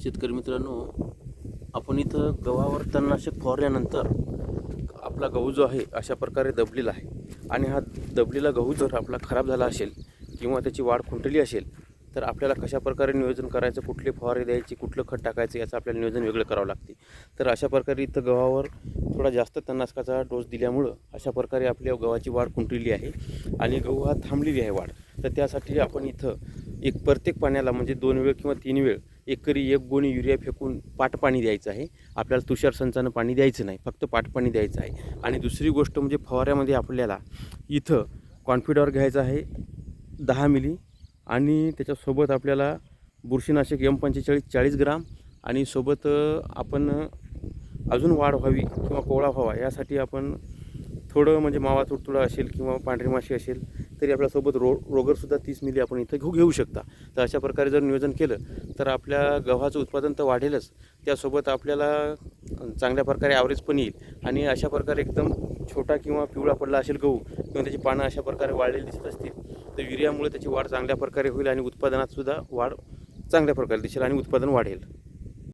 शेतकरी मित्रांनो, आपण इथं गव्हावर तणनाशक फवारल्यानंतर आपला गहू जो आहे अशा प्रकारे दबलेला आहे. आणि हा दबलेला गहू जर आपला खराब झाला असेल किंवा त्याची वाढ खुंटली असेल तर आपल्याला कशा प्रकारे नियोजन करायचं, कुठले फवारे द्यायची, कुठलं खत टाकायचं याचं आपल्याला नियोजन वेगळं करावं लागते. तर अशा प्रकारे इथं गव्हावर थोडा जास्त तणनाशकाचा डोस दिल्यामुळं अशा प्रकारे आपल्या गव्हाची वाढ खुंटलेली आहे आणि गहू हा थांबलेली आहे वाढ. तर त्यासाठी आपण इथं प्रत्येक पाण्याला म्हणजे 2 वेळ किंवा 3 वेळ एकरी 1 गोणी युरिया फेकून पाट पाणी द्यायचं आहे. आपल्याला तुषार संचानं पाणी द्यायचं नाही, फक्त पाट पाणी द्यायचं आहे. आणि दुसरी गोष्ट म्हणजे फवाऱ्यामध्ये आपल्याला इथं कॉन्फिडॉर घ्यायचं आहे 10 मिली आणि त्याच्यासोबत आपल्याला बुरशीनाशक M45 40 ग्राम आणि सोबत आपण अजून वाढ व्हावी किंवा कोवळा व्हावा यासाठी आपण थोडं म्हणजे मावा तुडतुडा असेल किंवा पांढरी माशी असेल तरी आपल्यासोबत रोगरसुद्धा 30 मिली आपण इथं घेऊ शकता. तर अशा प्रकारे जर नियोजन केलं तर आपल्या गव्हाचं उत्पादन तर वाढेलच, त्यासोबत आपल्याला चांगल्या प्रकारे ॲव्हरेज पण येईल. आणि अशा प्रकारे एकदम छोटा किंवा पिवळा पडला असेल गहू किंवा त्याची पानं अशा प्रकारे वाढलेली दिसत असतील तर युरियामुळे त्याची वाढ चांगल्या प्रकारे होईल आणि उत्पादनातसुद्धा वाढ चांगल्या प्रकारे दिसेल आणि उत्पादन वाढेल.